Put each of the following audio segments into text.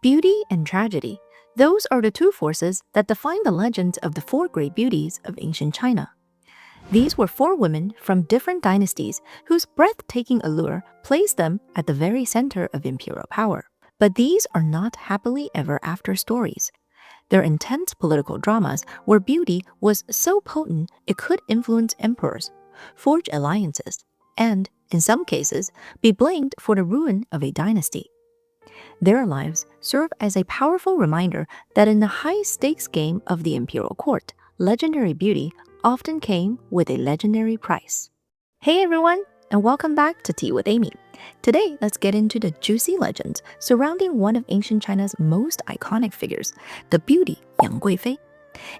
Beauty and tragedy. Those are the two forces that define the legends of the four great beauties of ancient China. These were four women from different dynasties whose breathtaking allure placed them at the very center of imperial power. But these are not happily ever after stories. They're intense political dramas where beauty was so potent it could influence emperors, forge alliances, and, in some cases, be blamed for the ruin of a dynasty. Their lives serve as a powerful reminder that in the high-stakes game of the imperial court, legendary beauty often came with a legendary price. Hey everyone, and welcome back to Tea with Amy. Today, let's get into the juicy legends surrounding one of ancient China's most iconic figures, the beauty Yang Guifei.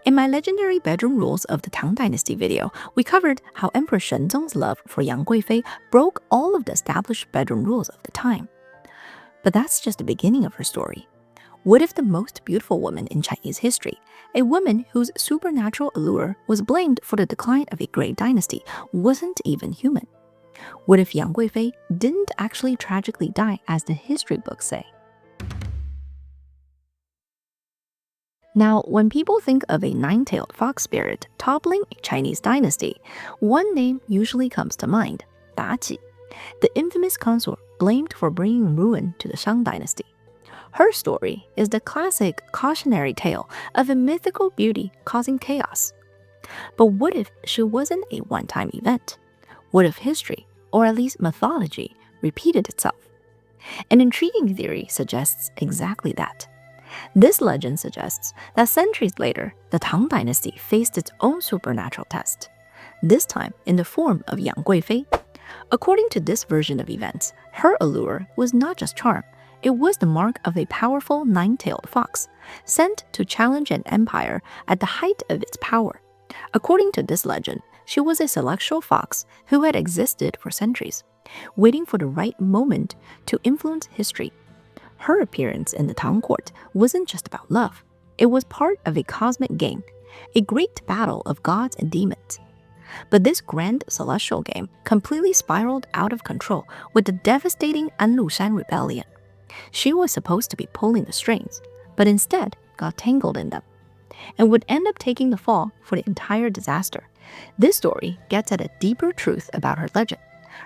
In my legendary bedroom rules of the Tang Dynasty video, we covered how Emperor Shenzong's love for Yang Guifei broke all of the established bedroom rules of the time. But that's just the beginning of her story. What if the most beautiful woman in Chinese history, a woman whose supernatural allure was blamed for the decline of a great dynasty, wasn't even human? What if Yang Guifei didn't actually tragically die as the history books say? Now, when people think of a nine-tailed fox spirit toppling a Chinese dynasty, one name usually comes to mind, Da Qi, the infamous consort blamed for bringing ruin to the Shang dynasty. Her story is the classic cautionary tale of a mythical beauty causing chaos. But what if she wasn't a one-time event? What if history, or at least mythology, repeated itself? An intriguing theory suggests exactly that. This legend suggests that centuries later, the Tang dynasty faced its own supernatural test, this time in the form of Yang Guifei. According to this version of events, her allure was not just charm, it was the mark of a powerful nine-tailed fox, sent to challenge an empire at the height of its power. According to this legend, she was a celestial fox who had existed for centuries, waiting for the right moment to influence history. Her appearance in the Tang court wasn't just about love, it was part of a cosmic game, a great battle of gods and demons. But this grand celestial game completely spiraled out of control with the devastating Anlushan rebellion. She was supposed to be pulling the strings, but instead got tangled in them, and would end up taking the fall for the entire disaster. This story gets at a deeper truth about her legend.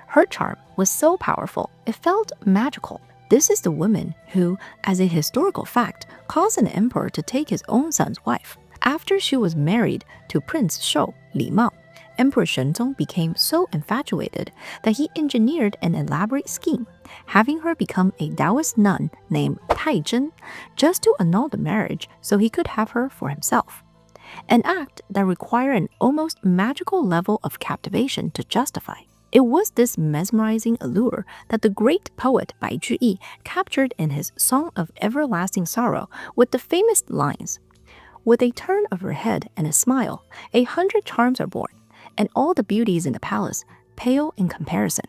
Her charm was so powerful, it felt magical. This is the woman who, as a historical fact, caused an emperor to take his own son's wife. After she was married to Prince Shou, Li Mao, Emperor Shenzong became so infatuated that he engineered an elaborate scheme, having her become a Taoist nun named Tai Zhen just to annul the marriage so he could have her for himself. An act that required an almost magical level of captivation to justify. It was this mesmerizing allure that the great poet Bai Zhiyi captured in his Song of Everlasting Sorrow with the famous lines, "With a turn of her head and a smile, 100 charms are born, and all the beauties in the palace pale in comparison."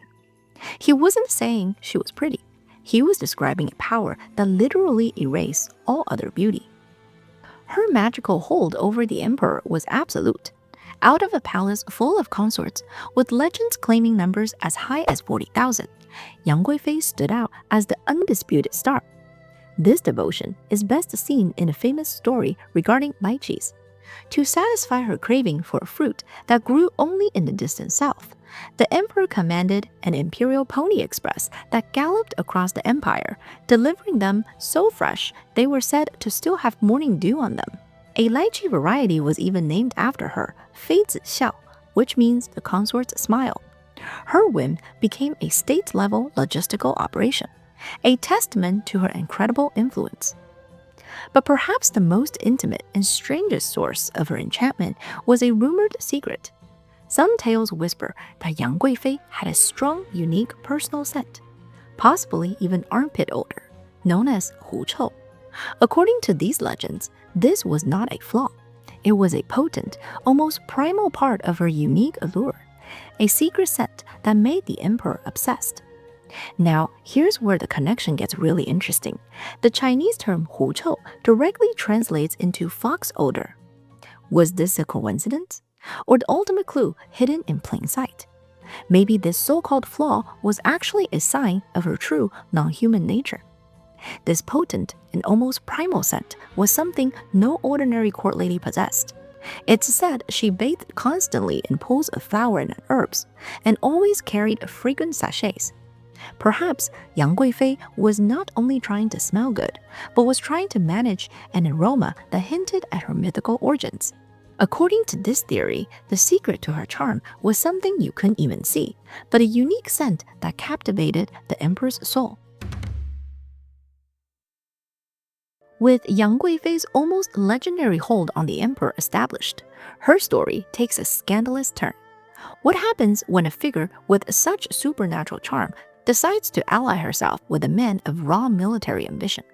He wasn't saying she was pretty. He was describing a power that literally erased all other beauty. Her magical hold over the emperor was absolute. Out of a palace full of consorts, with legends claiming numbers as high as 40,000, Yang Guifei stood out as the undisputed star. This devotion is best seen in a famous story regarding lychees. To satisfy her craving for a fruit that grew only in the distant south, the emperor commanded an imperial pony express that galloped across the empire, delivering them so fresh they were said to still have morning dew on them. A lychee variety was even named after her, Fei Zi Xiao, which means the consort's smile. Her whim became a state-level logistical operation, a testament to her incredible influence. But perhaps the most intimate and strangest source of her enchantment was a rumored secret. Some tales whisper that Yang Guifei had a strong, unique personal scent, possibly even armpit odor, known as Hu Chou. According to these legends, this was not a flaw. It was a potent, almost primal part of her unique allure, a secret scent that made the emperor obsessed. Now, here's where the connection gets really interesting. The Chinese term Hu Chou directly translates into fox odor. Was this a coincidence? Or the ultimate clue hidden in plain sight? Maybe this so-called flaw was actually a sign of her true non-human nature. This potent and almost primal scent was something no ordinary court lady possessed. It's said she bathed constantly in pools of flower and herbs, and always carried fragrant sachets. Perhaps Yang Guifei was not only trying to smell good, but was trying to manage an aroma that hinted at her mythical origins. According to this theory, the secret to her charm was something you couldn't even see, but a unique scent that captivated the emperor's soul. With Yang Guifei's almost legendary hold on the emperor established, her story takes a scandalous turn. What happens when a figure with such supernatural charm decides to ally herself with a man of raw military ambition?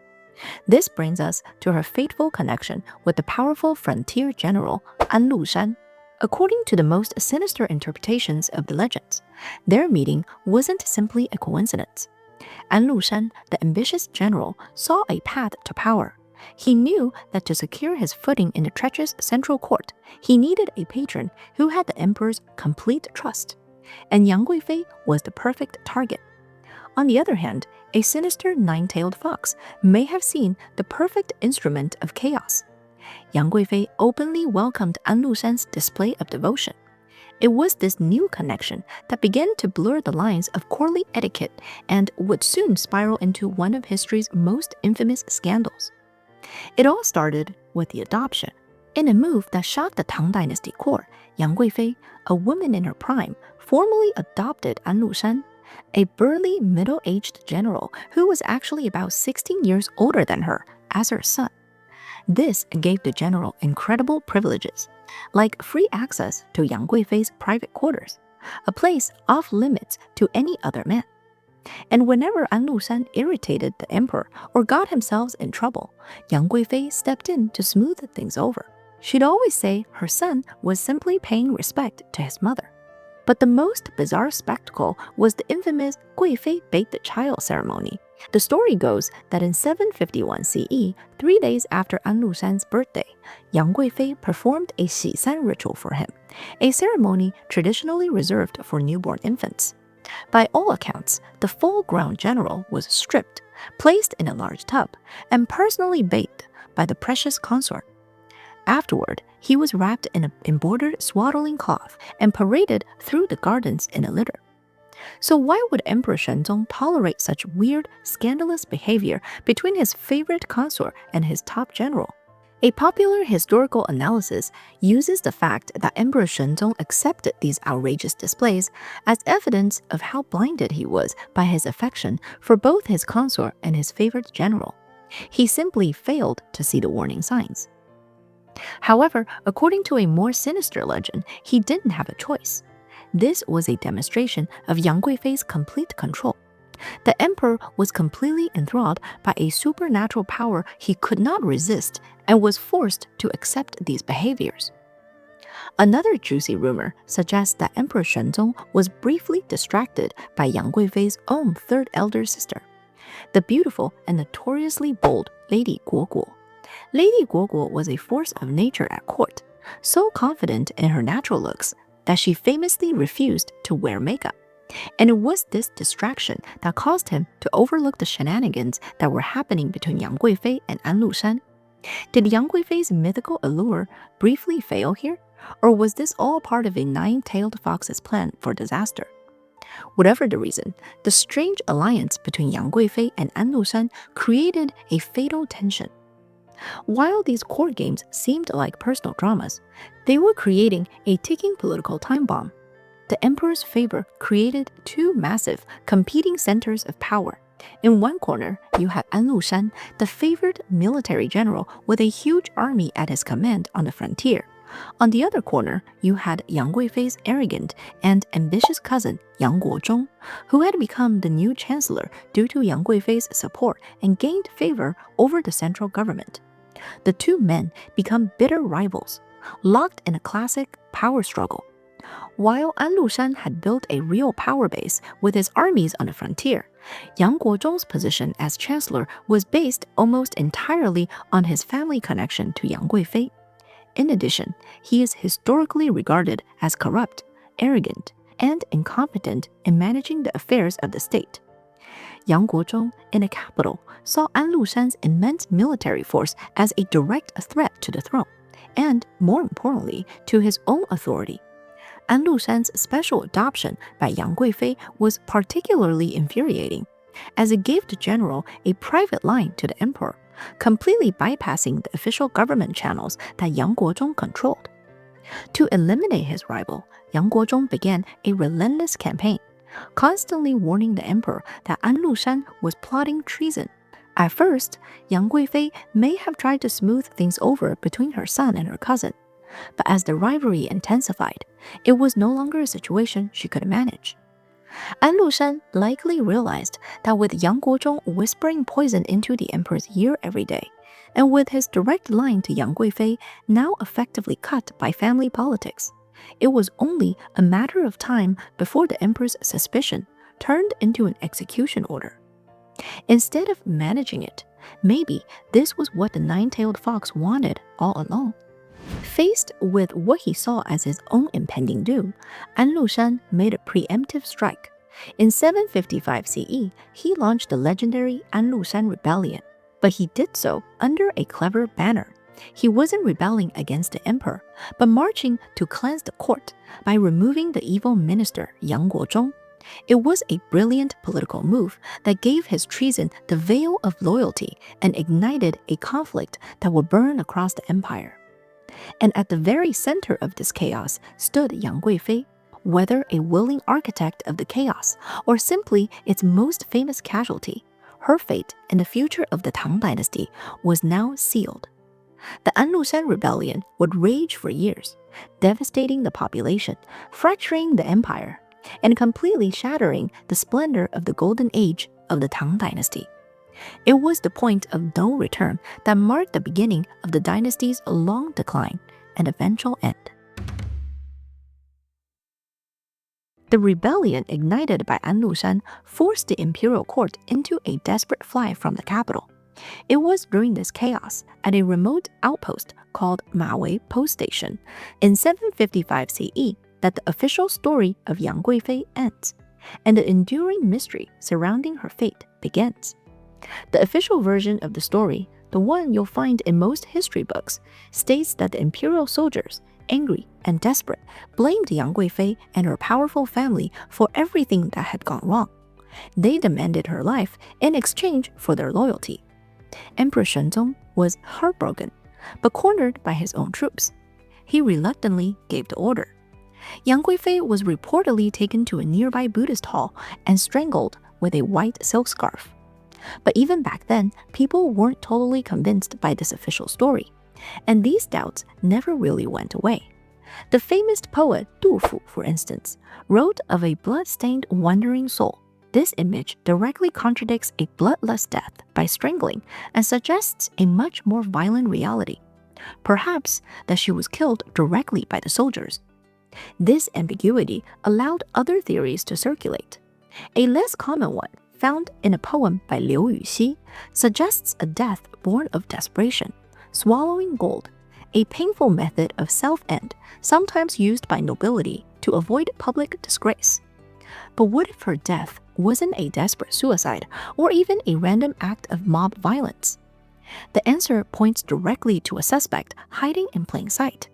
This brings us to her fateful connection with the powerful frontier general An Lushan. According to the most sinister interpretations of the legends, their meeting wasn't simply a coincidence. An Lushan, the ambitious general, saw a path to power. He knew that to secure his footing in the treacherous central court, he needed a patron who had the emperor's complete trust. And Yang Guifei was the perfect target. On the other hand, a sinister nine-tailed fox may have seen the perfect instrument of chaos. Yang Guifei openly welcomed An Lushan's display of devotion. It was this new connection that began to blur the lines of courtly etiquette and would soon spiral into one of history's most infamous scandals. It all started with the adoption. In a move that shocked the Tang Dynasty court, Yang Guifei, a woman in her prime, formally adopted An Lushan, a burly middle-aged general who was actually about 16 years older than her, as her son. This gave the general incredible privileges, like free access to Yang Guifei's private quarters, a place off limits to any other man. And whenever An Lushan irritated the emperor or got himself in trouble, Yang Guifei stepped in to smooth things over. She'd always say her son was simply paying respect to his mother. But the most bizarre spectacle was the infamous Guifei Bake the Child ceremony. The story goes that in 751 CE, 3 days after An Lushan's birthday, Yang Guifei performed a Xisan ritual for him, a ceremony traditionally reserved for newborn infants. By all accounts, the full-grown general was stripped, placed in a large tub, and personally bathed by the precious consort. Afterward, he was wrapped in an embroidered swaddling cloth and paraded through the gardens in a litter. So why would Emperor Shenzong tolerate such weird, scandalous behavior between his favorite consort and his top general? A popular historical analysis uses the fact that Emperor Shenzong accepted these outrageous displays as evidence of how blinded he was by his affection for both his consort and his favorite general. He simply failed to see the warning signs. However, according to a more sinister legend, he didn't have a choice. This was a demonstration of Yang Guifei's complete control. The emperor was completely enthralled by a supernatural power he could not resist and was forced to accept these behaviors. Another juicy rumor suggests that Emperor Shenzong was briefly distracted by Yang Guifei's own third elder sister, the beautiful and notoriously bold Lady Guoguo. Lady Guoguo was a force of nature at court, so confident in her natural looks that she famously refused to wear makeup. And it was this distraction that caused him to overlook the shenanigans that were happening between Yang Guifei and An Lushan. Did Yang Guifei's mythical allure briefly fail here? Or was this all part of a nine-tailed fox's plan for disaster? Whatever the reason, the strange alliance between Yang Guifei and An Lushan created a fatal tension. While these court games seemed like personal dramas, they were creating a ticking political time bomb. The emperor's favor created two massive, competing centers of power. In one corner, you had An Lushan, the favored military general with a huge army at his command on the frontier. On the other corner, you had Yang Guifei's arrogant and ambitious cousin, Yang Guozhong, who had become the new chancellor due to Yang Guifei's support and gained favor over the central government. The two men become bitter rivals, locked in a classic power struggle. While An Lushan had built a real power base with his armies on the frontier, Yang Guozhong's position as chancellor was based almost entirely on his family connection to Yang Guifei. In addition, he is historically regarded as corrupt, arrogant, and incompetent in managing the affairs of the state. Yang Guozhong, in the capital, saw An Lushan's immense military force as a direct threat to the throne, and, more importantly, to his own authority. An Lushan's special adoption by Yang Guifei was particularly infuriating, as it gave the general a private line to the emperor, completely bypassing the official government channels that Yang Guozhong controlled. To eliminate his rival, Yang Guozhong began a relentless campaign, constantly warning the emperor that An Lushan was plotting treason. At first, Yang Guifei may have tried to smooth things over between her son and her cousin, but as the rivalry intensified, it was no longer a situation she could manage. An Lushan likely realized that with Yang Guozhong whispering poison into the emperor's ear every day, and with his direct line to Yang Guifei now effectively cut by family politics, it was only a matter of time before the emperor's suspicion turned into an execution order. Instead of managing it, maybe this was what the nine-tailed fox wanted all along. Faced with what he saw as his own impending doom, An Lushan made a preemptive strike. In 755 CE, he launched the legendary An Lushan Rebellion, but he did so under a clever banner. He wasn't rebelling against the emperor, but marching to cleanse the court by removing the evil minister Yang Guozhong. It was a brilliant political move that gave his treason the veil of loyalty and ignited a conflict that would burn across the empire. And at the very center of this chaos stood Yang Guifei, whether a willing architect of the chaos or simply its most famous casualty. Her fate and the future of the Tang Dynasty was now sealed. The An Lushan Rebellion would rage for years, devastating the population, fracturing the empire, and completely shattering the splendor of the golden age of the Tang Dynasty. It was the point of no return that marked the beginning of the dynasty's long decline and eventual end. The rebellion ignited by An Lushan forced the imperial court into a desperate flight from the capital. It was during this chaos, at a remote outpost called Mawei Post Station, in 755 CE, that the official story of Yang Guifei ends, and the enduring mystery surrounding her fate begins. The official version of the story, the one you'll find in most history books, states that the imperial soldiers, angry and desperate, blamed Yang Guifei and her powerful family for everything that had gone wrong. They demanded her life in exchange for their loyalty. Emperor Shenzong was heartbroken, but cornered by his own troops. He reluctantly gave the order. Yang Guifei was reportedly taken to a nearby Buddhist hall and strangled with a white silk scarf. But even back then, people weren't totally convinced by this official story, and these doubts never really went away. The famous poet Du Fu, for instance, wrote of a blood-stained wandering soul. This image directly contradicts a bloodless death by strangling and suggests a much more violent reality. Perhaps that she was killed directly by the soldiers. This ambiguity allowed other theories to circulate. A less common one, found in a poem by Liu Yuxi, suggests a death born of desperation, swallowing gold, a painful method of self-end sometimes used by nobility to avoid public disgrace. But what if her death wasn't a desperate suicide or even a random act of mob violence? The answer points directly to a suspect hiding in plain sight.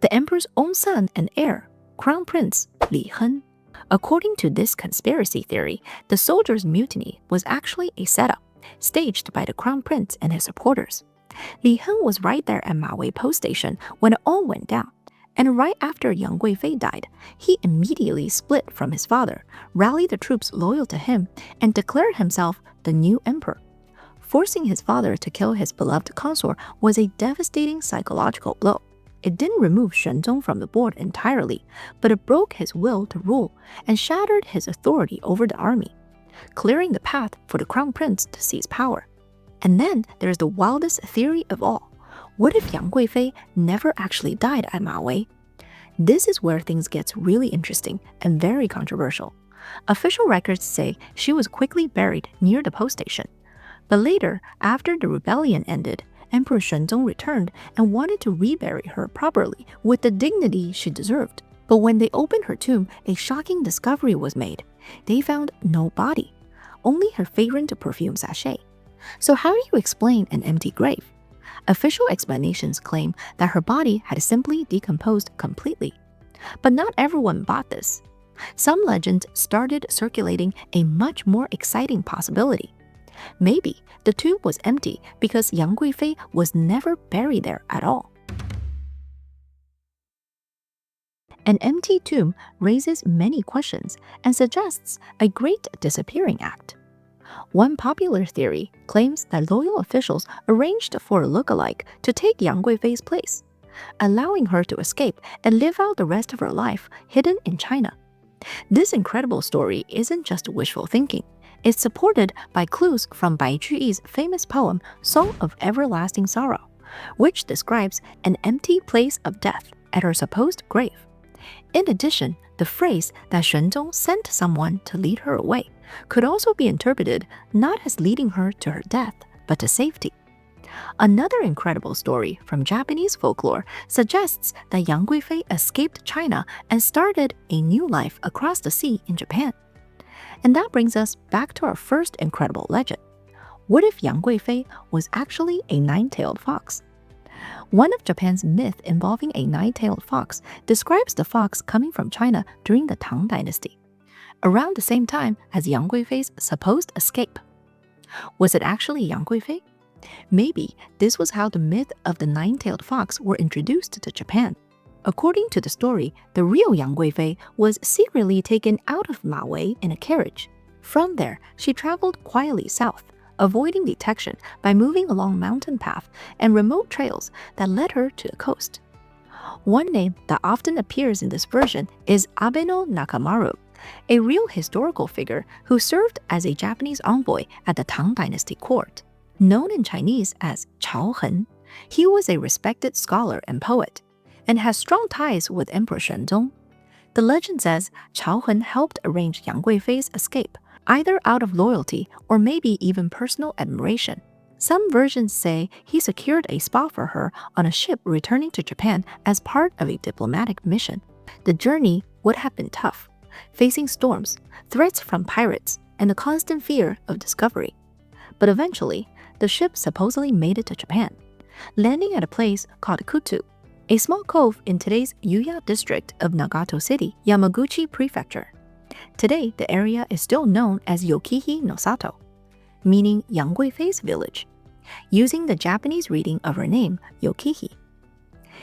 The emperor's own son and heir, Crown Prince Li Hen. According to this conspiracy theory, the soldiers' mutiny was actually a setup, staged by the Crown Prince and his supporters. Li Hen was right there at Mawei Post Station when it all went down, and right after Yang Guifei died, he immediately split from his father, rallied the troops loyal to him, and declared himself the new emperor. Forcing his father to kill his beloved consort was a devastating psychological blow. It didn't remove Shenzong from the board entirely, but it broke his will to rule and shattered his authority over the army, clearing the path for the crown prince to seize power. And then there's the wildest theory of all. What if Yang Guifei never actually died at Mawei? This is where things get really interesting and very controversial. Official records say she was quickly buried near the post station. But later, after the rebellion ended, Emperor Shenzong returned and wanted to rebury her properly with the dignity she deserved. But when they opened her tomb, a shocking discovery was made. They found no body. only her favorite perfume sachet. So how do you explain an empty grave? Official explanations claim that her body had simply decomposed completely. But not everyone bought this. Some legends started circulating a much more exciting possibility. Maybe the tomb was empty because Yang Guifei was never buried there at all. An empty tomb raises many questions and suggests a great disappearing act. One popular theory claims that loyal officials arranged for a look-alike to take Yang Guifei's place, allowing her to escape and live out the rest of her life hidden in China. This incredible story isn't just wishful thinking. It's supported by clues from Bai Juyi's famous poem Song of Everlasting Sorrow, which describes an empty place of death at her supposed grave. In addition, the phrase that Shenzong sent someone to lead her away could also be interpreted not as leading her to her death, but to safety. Another incredible story from Japanese folklore suggests that Yang Guifei escaped China and started a new life across the sea in Japan. And that brings us back to our first incredible legend. What if Yang Guifei was actually a nine-tailed fox? One of Japan's myths involving a nine-tailed fox describes the fox coming from China during the Tang Dynasty, around the same time as Yang Guifei's supposed escape. Was it actually Yang Guifei? Maybe this was how the myth of the nine-tailed fox were introduced to Japan. According to the story, the real Yang Guifei was secretly taken out of Mawei in a carriage. From there, she traveled quietly south, avoiding detection by moving along mountain paths and remote trails that led her to the coast. One name that often appears in this version is Abeno Nakamaru, a real historical figure who served as a Japanese envoy at the Tang Dynasty court. Known in Chinese as Chao Hen, he was a respected scholar and poet, and has strong ties with Emperor Shenzong. The legend says Chao Hen helped arrange Yang Guifei's escape, either out of loyalty or maybe even personal admiration. Some versions say he secured a spot for her on a ship returning to Japan as part of a diplomatic mission. The journey would have been tough, facing storms, threats from pirates, and the constant fear of discovery. But eventually, the ship supposedly made it to Japan, landing at a place called Kutu, a small cove in today's Yuya district of Nagato City, Yamaguchi Prefecture. Today, the area is still known as Yokihi no Sato, meaning Yang Guifei's village, using the Japanese reading of her name, Yokihi.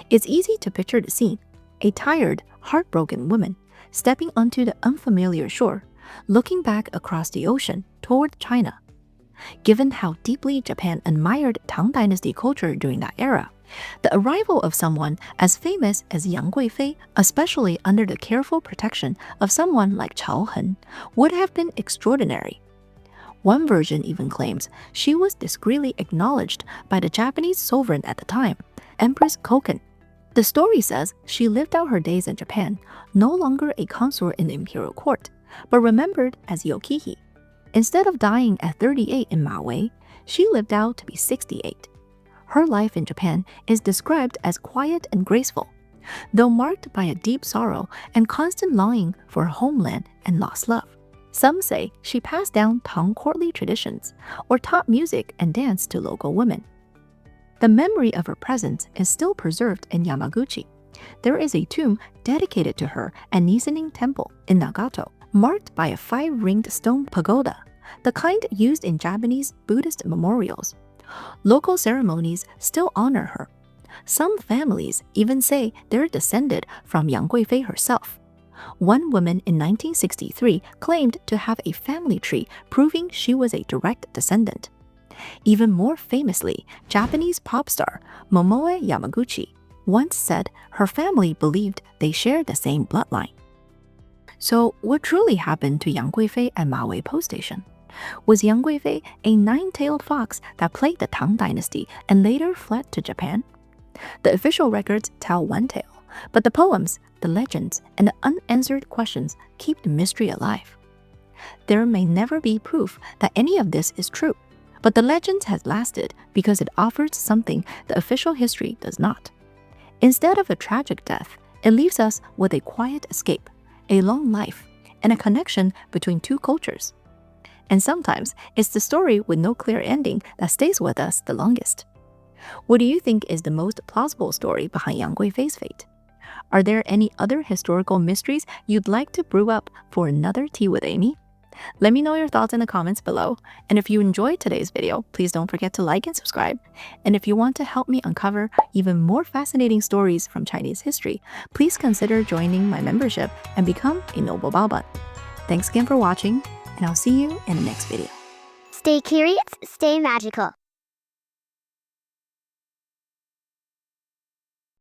It's easy to picture the scene: a tired, heartbroken woman stepping onto the unfamiliar shore, looking back across the ocean toward China. Given how deeply Japan admired Tang Dynasty culture during that era, the arrival of someone as famous as Yang Guifei, especially under the careful protection of someone like Chao Hen, would have been extraordinary. One version even claims she was discreetly acknowledged by the Japanese sovereign at the time, Empress Koken. The story says she lived out her days in Japan, no longer a consort in the imperial court, but remembered as Yokihi. Instead of dying at 38 in Mawei, she lived out to be 68. Her life in Japan is described as quiet and graceful, though marked by a deep sorrow and constant longing for her homeland and lost love. Some say she passed down Tang courtly traditions or taught music and dance to local women. The memory of her presence is still preserved in Yamaguchi. There is a tomb dedicated to her at Nisenin Temple in Nagato, marked by a 5-ringed stone pagoda, the kind used in Japanese Buddhist memorials. Local ceremonies still honor her. Some families even say they're descended from Yang Guifei herself. One woman in 1963 claimed to have a family tree proving she was a direct descendant. Even more famously, Japanese pop star Momoe Yamaguchi once said her family believed they shared the same bloodline. So what truly happened to Yang Guifei at Mawei Post Station? Was Yang Guifei a 9-tailed fox that plagued the Tang Dynasty and later fled to Japan? The official records tell one tale, but the poems, the legends, and the unanswered questions keep the mystery alive. There may never be proof that any of this is true, but the legend has lasted because it offers something the official history does not. Instead of a tragic death, it leaves us with a quiet escape, a long life, and a connection between two cultures. And sometimes it's the story with no clear ending that stays with us the longest. What do you think is the most plausible story behind Yang Guifei's fate? Are there any other historical mysteries you'd like to brew up for another Tea with Amy? Let me know your thoughts in the comments below. And if you enjoyed today's video, please don't forget to like and subscribe. And if you want to help me uncover even more fascinating stories from Chinese history, please consider joining my membership and become a Noble Baoban. Thanks again for watching, and I'll see you in the next video. Stay curious, stay magical.